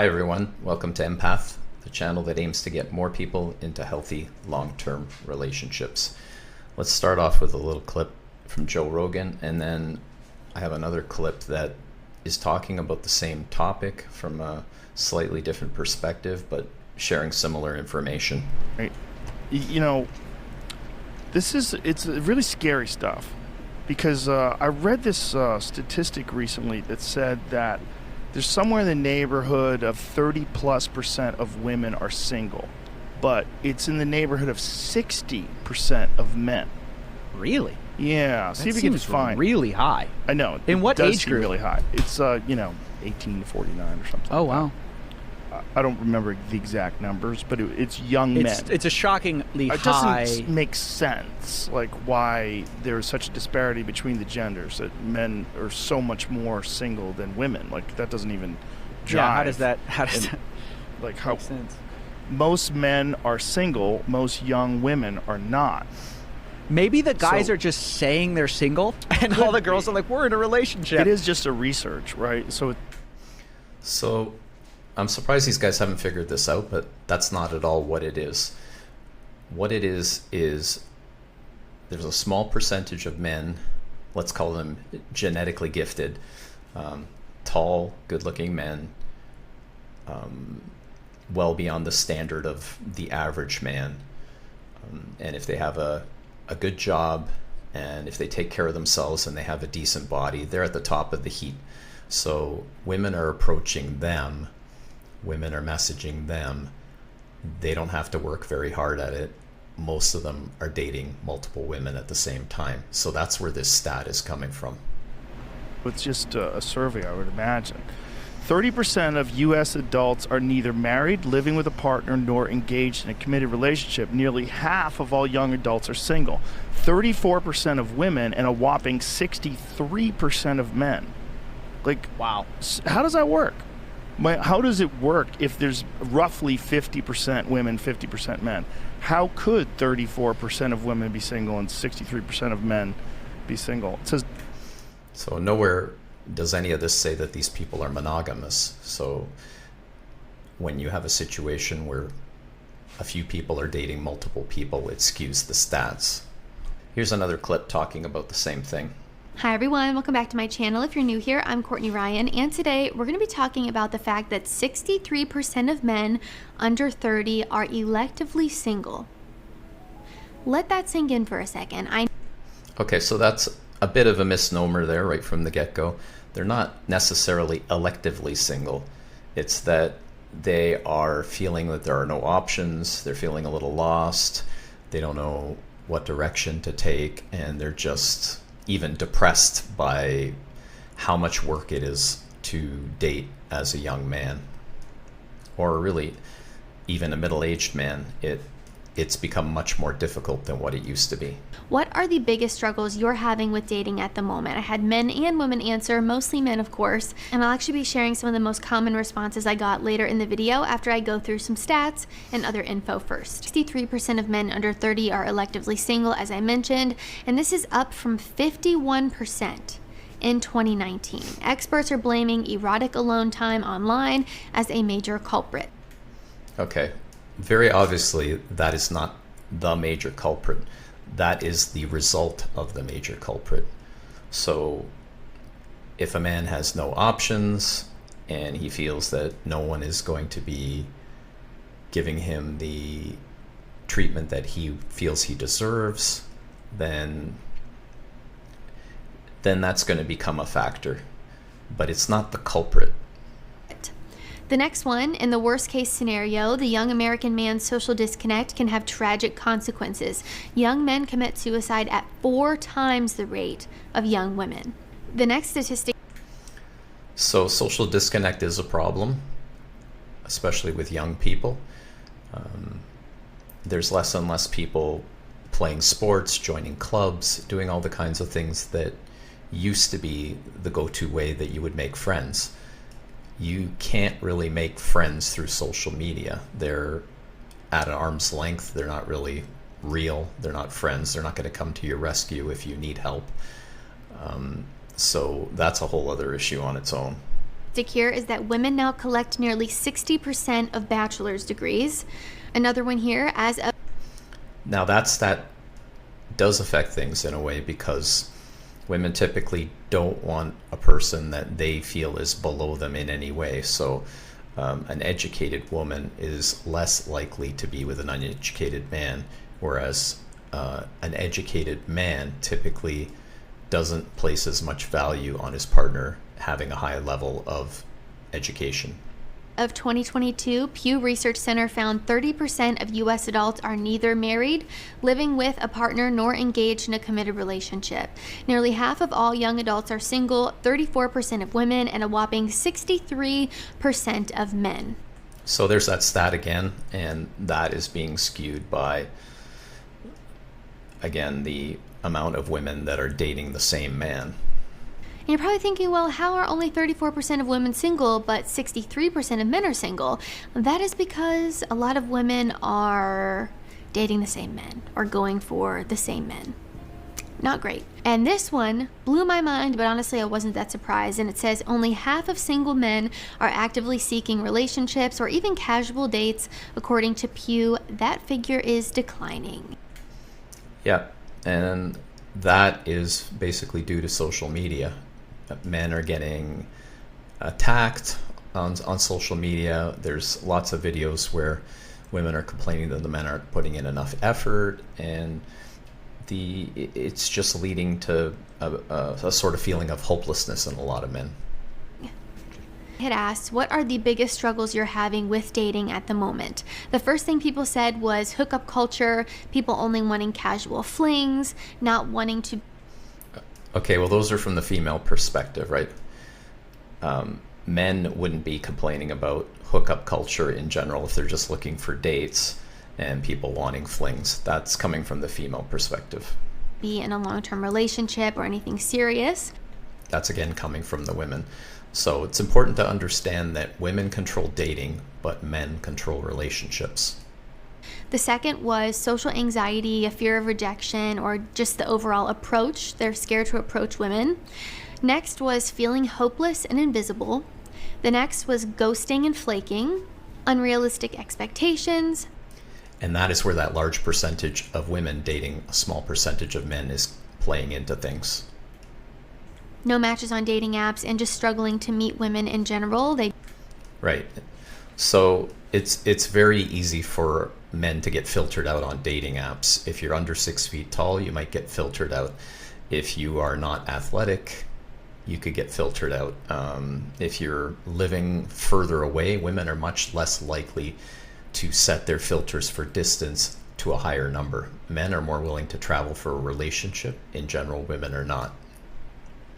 Hi everyone, welcome to Empath, the channel that aims to get more people into healthy long-term relationships. Let's start off with a little clip from Joe Rogan, and then I have another clip that is talking about the same topic from a slightly different perspective, but sharing similar information. Right. You know, it's really scary stuff, because I read this statistic recently that said that there's somewhere in the neighborhood of 30+% of women are single, but it's in the neighborhood of 60% of men. Really? Yeah. See if you can find. Really high. I know. In what does age seem group? Really high. It's 18 to 49 or something. Oh like wow. that. I don't remember the exact numbers, but it's young men. It's a shockingly It high. doesn't make sense, like, why there's such a disparity between the genders, that men are so much more single than women. Like, that doesn't even jive. Yeah. How does that like, how make sense? most men are single, most young women are not. Maybe the guys So- are just saying they're single, and all the girls are like, "We're in a relationship." It is just a research, right? So I'm surprised these guys haven't figured this out, but that's not at all what it is. What it is there's a small percentage of men, let's call them genetically gifted, tall, good-looking men, well beyond the standard of the average man. And if they have a good job, and if they take care of themselves and they have a decent body, they're at the top of the heap. So women are approaching them, women are messaging them. They don't have to work very hard at it. Most of them are dating multiple women at the same time. So that's where this stat is coming from. It's just a survey, I would imagine. 30% of U.S. adults are neither married, living with a partner, nor engaged in a committed relationship. Nearly half of all young adults are single. 34% of women, and a whopping 63% of men. Like, Wow. how does that work? How does it work if there's roughly 50% women, 50% men? How could 34% of women be single and 63% of men be single? It says. So nowhere does any of this say that these people are monogamous. So when you have a situation where a few people are dating multiple people, it skews the stats. Here's another clip talking about the same thing. Hi everyone, welcome back to my channel. If you're new here, I'm Courtney Ryan, and today we're going to be talking about the fact that 63% of men under 30 are electively single. Let that sink in for a second. Okay, so that's a bit of a misnomer there right from the get-go. They're not necessarily electively single. It's that they are feeling that there are no options, they're feeling a little lost, they don't know what direction to take, and they're just even depressed by how much work it is to date as a young man, or really even a middle-aged man. It's become much more difficult than what it used to be. What are the biggest struggles you're having with dating at the moment? I had men and women answer, mostly men of course, and I'll actually be sharing some of the most common responses I got later in the video after I go through some stats and other info first. 63% of men under 30 are electively single, as I mentioned, and this is up from 51% in 2019. Experts are blaming erotic alone time online as a major culprit. Okay, very obviously that is not the major culprit. That is the result of the major culprit. So if a man has no options and he feels that no one is going to be giving him the treatment that he feels he deserves, then that's going to become a factor. But it's not the culprit. The next one, in the worst case scenario, the young American man's social disconnect can have tragic consequences. Young men commit suicide at 4 times the rate of young women. The next statistic. So social disconnect is a problem, especially with young people. There's less and less people playing sports, joining clubs, doing all the kinds of things that used to be the go-to way that you would make friends. You can't really make friends through social media. They're at an arm's length. They're not really real. They're not friends. They're not going to come to your rescue if you need help. So that's a whole other issue on its own. Here is that women now collect nearly 60% of bachelor's degrees. Another one here, as of Now that does affect things in a way, because women typically don't want a person that they feel is below them in any way. So an educated woman is less likely to be with an uneducated man, whereas an educated man typically doesn't place as much value on his partner having a high level of education. 2022, Pew Research Center found 30% of U.S. adults are neither married, living with a partner, nor engaged in a committed relationship. Nearly half of all young adults are single, 34% of women, and a whopping 63% of men. So there's that stat again, and that is being skewed by, again, the amount of women that are dating the same man. And you're probably thinking, well, how are only 34% of women single, but 63% of men are single? That is because a lot of women are dating the same men or going for the same men. Not great. And this one blew my mind, but honestly, I wasn't that surprised. And it says only half of single men are actively seeking relationships or even casual dates. According to Pew, that figure is declining. Yeah, and that is basically due to social media. Men are getting attacked on social media. There's lots of videos where women are complaining that the men aren't putting in enough effort, and it's just leading to a sort of feeling of hopelessness in a lot of men. Had asked, what are the biggest struggles you're having with dating at the moment? The first thing people said was hookup culture, people only wanting casual flings, not wanting to. Okay, well, those are from the female perspective, right? Men wouldn't be complaining about hookup culture in general if they're just looking for dates and people wanting flings. That's coming from the female perspective. Be in a long-term relationship or anything serious. That's again coming from the women. So it's important to understand that women control dating, but men control relationships. The second was social anxiety, a fear of rejection, or just the overall approach. They're scared to approach women. Next was feeling hopeless and invisible. The next was ghosting and flaking, unrealistic expectations. And that is where that large percentage of women dating a small percentage of men is playing into things. No matches on dating apps and just struggling to meet women in general. Right. So it's very easy for men to get filtered out on dating apps. If you're under 6 feet tall, you might get filtered out. If you are not athletic, you could get filtered out. If you're living further away, women are much less likely to set their filters for distance to a higher number. Men are more willing to travel for a relationship. In general, women are not.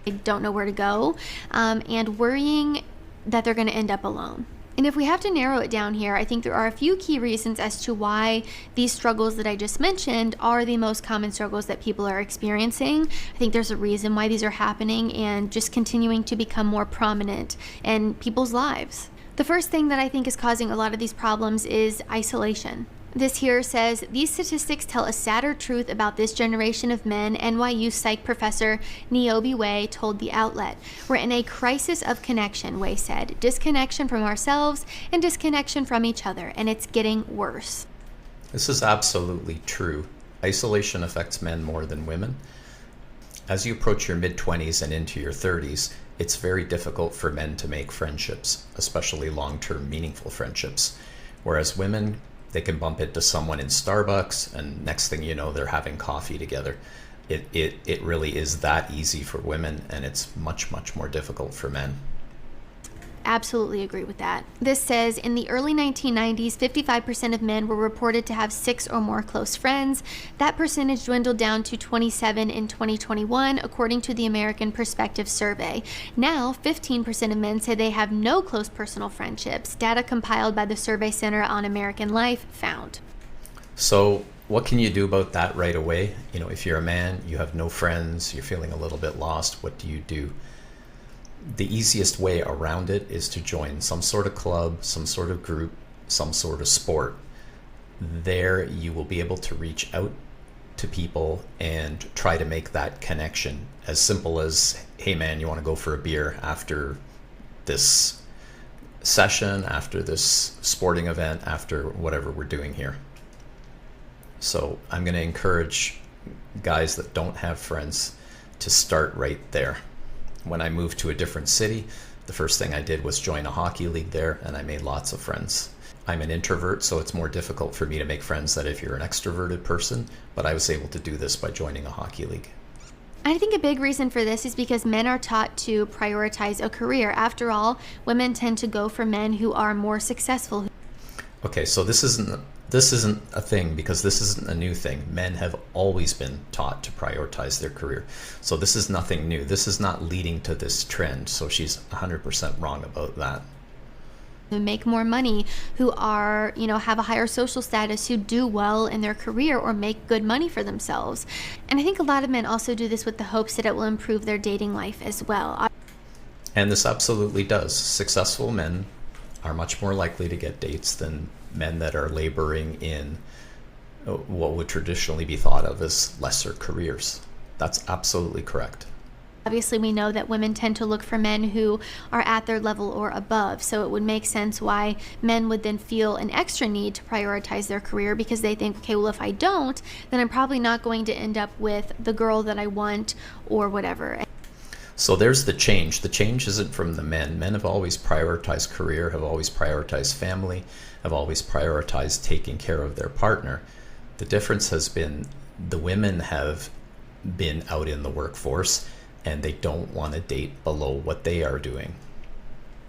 They don't know where to go, and worrying that they're going to end up alone. And if we have to narrow it down here, I think there are a few key reasons as to why these struggles that I just mentioned are the most common struggles that people are experiencing. I think there's a reason why these are happening and just continuing to become more prominent in people's lives. The first thing that I think is causing a lot of these problems is isolation. This here says, these statistics tell a sadder truth about this generation of men, NYU psych professor Niobe Way told the outlet. We're in a crisis of connection, Way said. Disconnection from ourselves and disconnection from each other, and it's getting worse. This is absolutely true. Isolation affects men more than women. As you approach your mid-20s and into your 30s, it's very difficult for men to make friendships, especially long-term meaningful friendships. Whereas women, they can bump into someone in Starbucks, and next thing you know, they're having coffee together. It really is that easy for women, and it's much, much more difficult for men. Absolutely agree with that. This says, in the early 1990s, 55% of men were reported to have 6 or more close friends. That percentage dwindled down to 27 in 2021, according to the American Perspective Survey. Now, 15% of men say they have no close personal friendships, data compiled by the Survey Center on American Life found. So what can you do about that right away? You know, if you're a man, you have no friends, you're feeling a little bit lost, what do you do? The easiest way around it is to join some sort of club, some sort of group, some sort of sport. There you will be able to reach out to people and try to make that connection. As simple as, hey man, you want to go for a beer after this session, after this sporting event, after whatever we're doing here. So I'm going to encourage guys that don't have friends to start right there. When I moved to a different city, the first thing I did was join a hockey league there, and I made lots of friends. I'm an introvert, so it's more difficult for me to make friends than if you're an extroverted person, but I was able to do this by joining a hockey league. I think a big reason for this is because men are taught to prioritize a career. After all, women tend to go for men who are more successful. Okay, so this isn't a thing, because this isn't a new thing. Men have always been taught to prioritize their career. So this is nothing new. This is not leading to this trend. So she's 100% wrong about that. Who make more money, who are, have a higher social status, who do well in their career or make good money for themselves. And I think a lot of men also do this with the hopes that it will improve their dating life as well. And this absolutely does. Successful men are much more likely to get dates than men that are laboring in what would traditionally be thought of as lesser careers. That's absolutely correct. Obviously, we know that women tend to look for men who are at their level or above, so it would make sense why men would then feel an extra need to prioritize their career, because they think, okay, well, if I don't, then I'm probably not going to end up with the girl that I want or whatever. So there's the change. The change isn't from the men. Men have always prioritized career, have always prioritized family, have always prioritized taking care of their partner. The difference has been the women have been out in the workforce, and they don't want to date below what they are doing.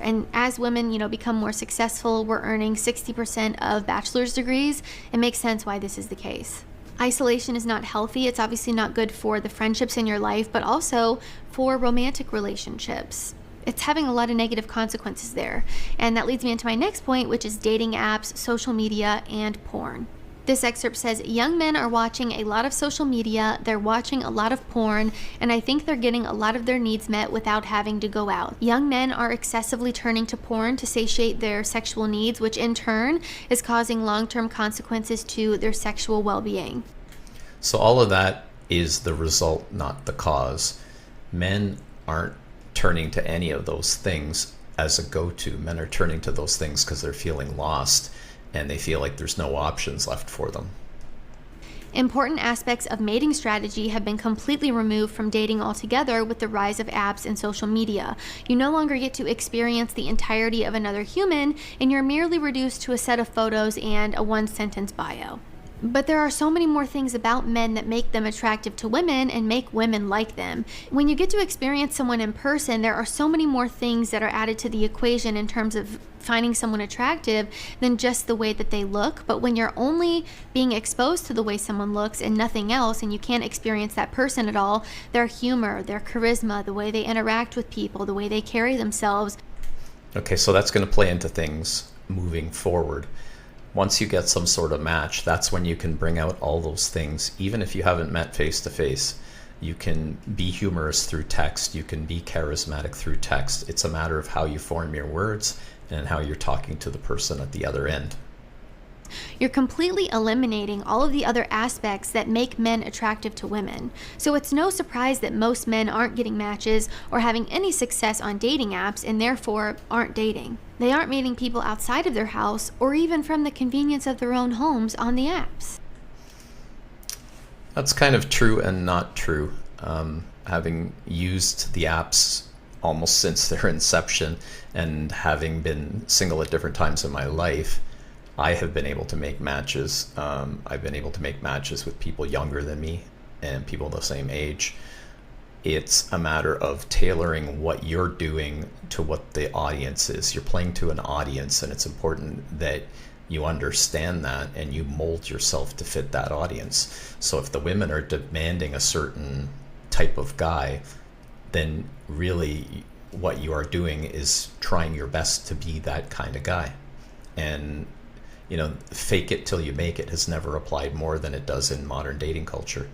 And as women, become more successful, we're earning 60% of bachelor's degrees. It makes sense why this is the case. Isolation is not healthy. It's obviously not good for the friendships in your life, but also for romantic relationships. It's having a lot of negative consequences there. And that leads me into my next point, which is dating apps, social media, and porn. This excerpt says, young men are watching a lot of social media, they're watching a lot of porn, and I think they're getting a lot of their needs met without having to go out. Young men are excessively turning to porn to satiate their sexual needs, which in turn is causing long-term consequences to their sexual well-being. So all of that is the result, not the cause. Men aren't turning to any of those things as a go-to. Men are turning to those things because they're feeling lost, and they feel like there's no options left for them. Important aspects of mating strategy have been completely removed from dating altogether with the rise of apps and social media. You no longer get to experience the entirety of another human, and you're merely reduced to a set of photos and a one-sentence bio. But there are so many more things about men that make them attractive to women and make women like them. When you get to experience someone in person, there are so many more things that are added to the equation in terms of finding someone attractive than just the way that they look. But when you're only being exposed to the way someone looks and nothing else, and you can't experience that person at all, their humor, their charisma, the way they interact with people, the way they carry themselves. Okay, so that's going to play into things moving forward. Once you get some sort of match, that's when you can bring out all those things. Even if you haven't met face to face, you can be humorous through text. You can be charismatic through text. It's a matter of how you form your words and how you're talking to the person at the other end. You're completely eliminating all of the other aspects that make men attractive to women. So it's no surprise that most men aren't getting matches or having any success on dating apps, and therefore aren't dating. They aren't meeting people outside of their house or even from the convenience of their own homes on the apps. That's kind of true and not true. Having used the apps almost since their inception and having been single at different times in my life, I have been able to make matches. I've been able to make matches with people younger than me and people the same age. It's a matter of tailoring what you're doing to what the audience is. You're playing to an audience, and it's important that you understand that and you mold yourself to fit that audience. So if the women are demanding a certain type of guy, then really what you are doing is trying your best to be that kind of guy. And fake it till you make it has never applied more than it does in modern dating culture.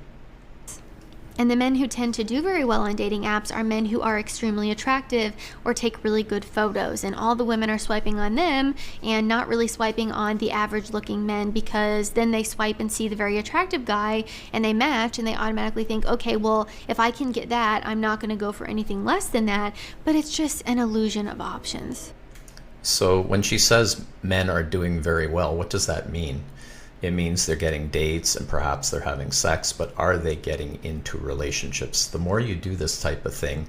And the men who tend to do very well on dating apps are men who are extremely attractive or take really good photos. And all the women are swiping on them and not really swiping on the average looking men, because then they swipe and see the very attractive guy and they match and they automatically think, okay, well, if I can get that, I'm not going to go for anything less than that. But it's just an illusion of options. So when she says men are doing very well, what does that mean? It means they're getting dates and perhaps they're having sex, but are they getting into relationships? The more you do this type of thing,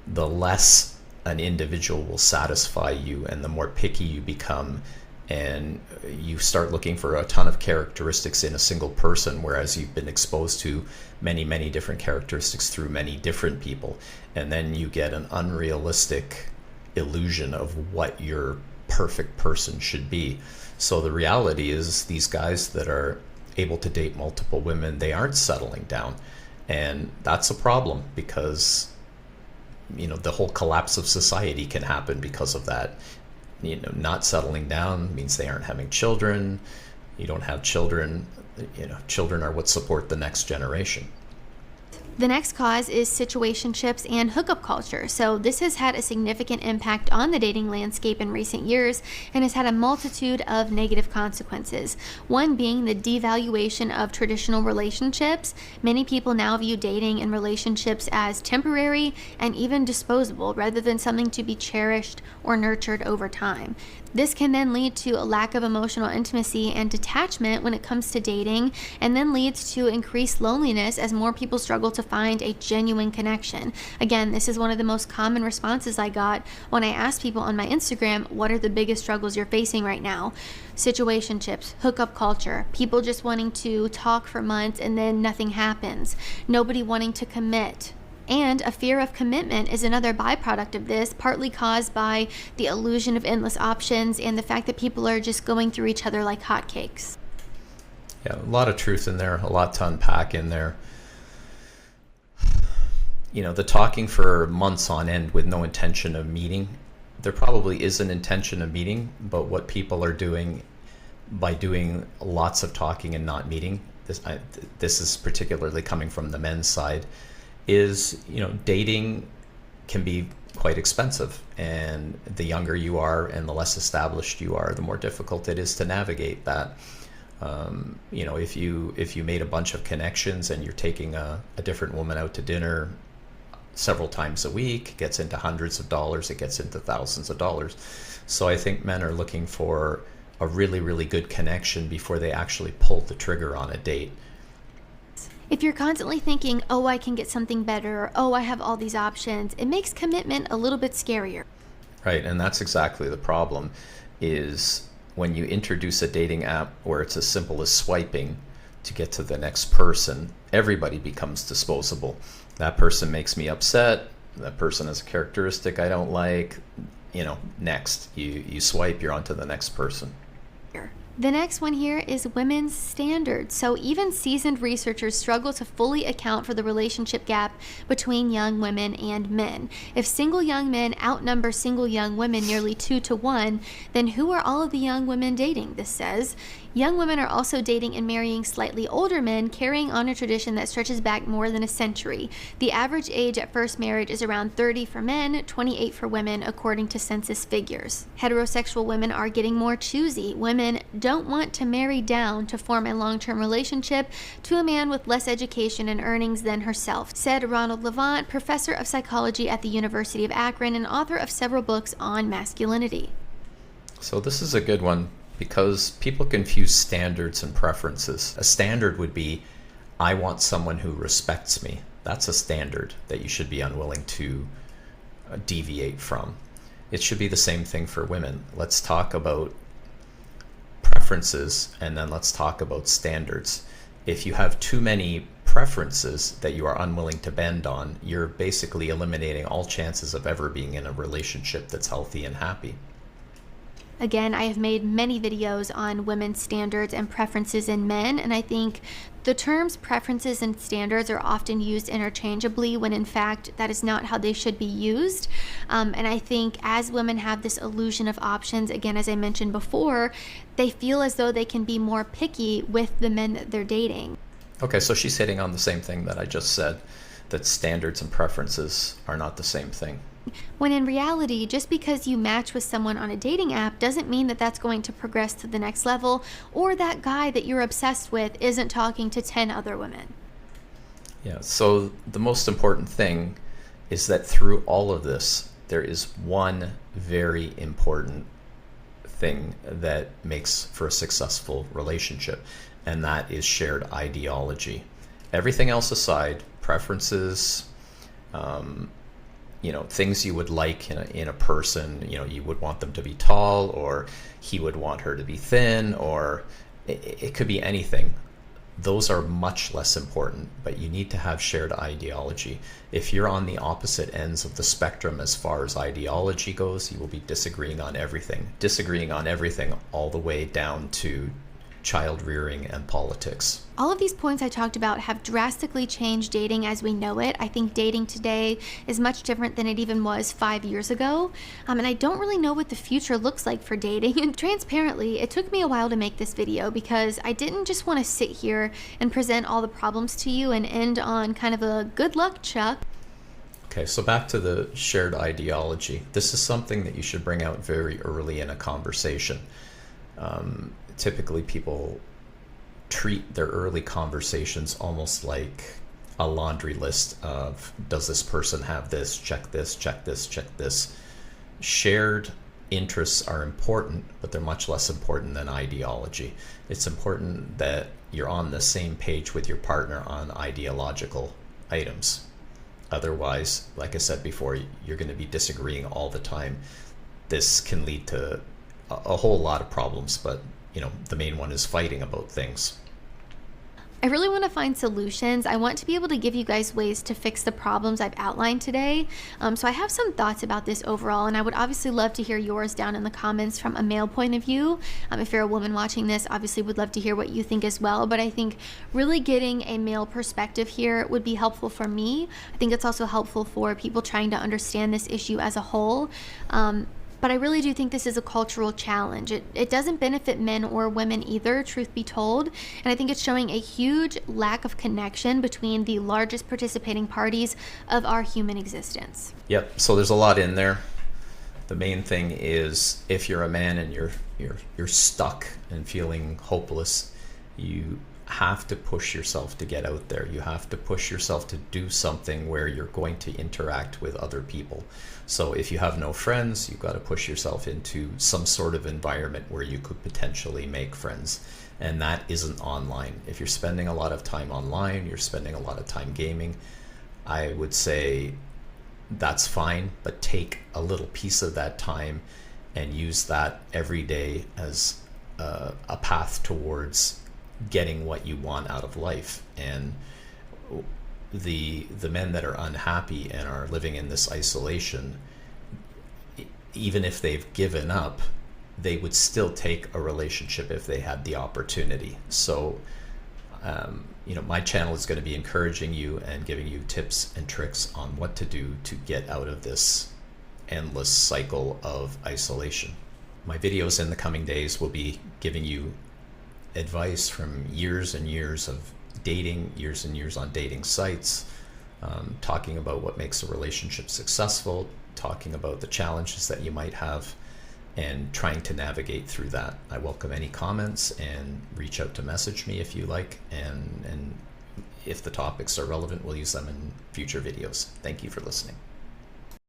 the less an individual will satisfy you and the more picky you become, and you start looking for a ton of characteristics in a single person, whereas you've been exposed to many, many different characteristics through many different people. And then you get an unrealistic illusion of what your perfect person should be. So the reality is these guys that are able to date multiple women, they aren't settling down. And that's a problem, because the whole collapse of society can happen because of that. Not settling down means they aren't having children. You don't have children. Children are what support the next generation. The next cause is situationships and hookup culture. So this has had a significant impact on the dating landscape in recent years and has had a multitude of negative consequences. One being the devaluation of traditional relationships. Many people now view dating and relationships as temporary and even disposable, rather than something to be cherished or nurtured over time. This can then lead to a lack of emotional intimacy and detachment when it comes to dating, and then leads to increased loneliness as more people struggle to find a genuine connection. Again, this is one of the most common responses I got when I asked people on my Instagram, what are the biggest struggles you're facing right now? Situationships, hookup culture, people just wanting to talk for months and then nothing happens, nobody wanting to commit. And a fear of commitment is another byproduct of this, partly caused by the illusion of endless options and the fact that people are just going through each other like hotcakes. Yeah, a lot of truth in there, a lot to unpack in there. The talking for months on end with no intention of meeting, there probably is an intention of meeting, but what people are doing by doing lots of talking and not meeting, this is particularly coming from the men's side, is, dating can be quite expensive, and the younger you are and the less established you are, the more difficult it is to navigate that. If you made a bunch of connections and you're taking a different woman out to dinner several times a week, it gets into hundreds of dollars, it gets into thousands of dollars. So I think men are looking for a really, really good connection before they actually pull the trigger on a date. If you're constantly thinking, oh, I can get something better, or oh, I have all these options, it makes commitment a little bit scarier. Right, and that's exactly the problem, is when you introduce a dating app where it's as simple as swiping to get to the next person, everybody becomes disposable. That person makes me upset, that person has a characteristic I don't like, next. You swipe, you're on to the next person. The next one here is women's standards. So even seasoned researchers struggle to fully account for the relationship gap between young women and men. If single young men outnumber single young women nearly 2 to 1, then who are all of the young women dating? This says young women are also dating and marrying slightly older men, carrying on a tradition that stretches back more than a century. The average age at first marriage is around 30 for men, 28 for women, according to census figures. Heterosexual women are getting more choosy. Women don't want to marry down to form a long-term relationship to a man with less education and earnings than herself, said Ronald Levant, professor of psychology at the University of Akron and author of several books on masculinity. So this is a good one, because people confuse standards and preferences. A standard would be, I want someone who respects me. That's a standard that you should be unwilling to deviate from. It should be the same thing for women. Let's talk about preferences, and then let's talk about standards. If you have too many preferences that you are unwilling to bend on, you're basically eliminating all chances of ever being in a relationship that's healthy and happy. Again, I have made many videos on women's standards and preferences in men, and I think the terms preferences and standards are often used interchangeably when in fact that is not how they should be used. And I think as women have this illusion of options, again, as I mentioned before, they feel as though they can be more picky with the men that they're dating. Okay, so she's hitting on the same thing that I just said, that standards and preferences are not the same thing. When in reality, just because you match with someone on a dating app doesn't mean that that's going to progress to the next level, or that guy that you're obsessed with isn't talking to 10 other women. Yeah, so the most important thing is that through all of this, there is one very important thing that makes for a successful relationship, and that is shared ideology. Everything else aside, preferences, things you would like in a person, you would want them to be tall, or he would want her to be thin, or it could be anything. Those are much less important, but you need to have shared ideology. If you're on the opposite ends of the spectrum as far as ideology goes, you will be disagreeing on everything all the way down to child rearing and politics. All of these points I talked about have drastically changed dating as we know it. I think dating today is much different than it even was 5 years ago. And I don't really know what the future looks like for dating. And transparently, it took me a while to make this video because I didn't just want to sit here and present all the problems to you and end on kind of a good luck, Chuck. Okay, so back to the shared ideology. This is something that you should bring out very early in a conversation. Typically, people treat their early conversations almost like a laundry list of, does this person have this, check this, check this, check this. Shared interests are important, but they're much less important than ideology. It's important that you're on the same page with your partner on ideological items. Otherwise, like I said before, you're going to be disagreeing all the time. This can lead to a whole lot of problems, but the main one is fighting about things. I really want to find solutions. I want to be able to give you guys ways to fix the problems I've outlined today. So I have some thoughts about this overall, and I would obviously love to hear yours down in the comments from a male point of view. If you're a woman watching this, obviously would love to hear what you think as well. But I think really getting a male perspective here would be helpful for me. I think it's also helpful for people trying to understand this issue as a whole. But I really do think this is a cultural challenge. It doesn't benefit men or women either, truth be told. And I think it's showing a huge lack of connection between the largest participating parties of our human existence. Yep, so there's a lot in there. The main thing is, if you're a man and you're stuck and feeling hopeless, you have to push yourself to get out there. You have to push yourself to do something where you're going to interact with other people. So if you have no friends, you've got to push yourself into some sort of environment where you could potentially make friends. And that isn't online. If you're spending a lot of time online, you're spending a lot of time gaming, I would say that's fine, but take a little piece of that time and use that every day as a path towards getting what you want out of life. And the men that are unhappy and are living in this isolation, even if they've given up, they would still take a relationship if they had the opportunity. So my channel is going to be encouraging you and giving you tips and tricks on what to do to get out of this endless cycle of isolation. My videos in the coming days will be giving you advice from years and years of dating, years and years on dating sites, talking about what makes a relationship successful, talking about the challenges that you might have, and trying to navigate through that. I welcome any comments, and reach out to message me if you like, and if the topics are relevant, we'll use them in future videos. Thank you for listening.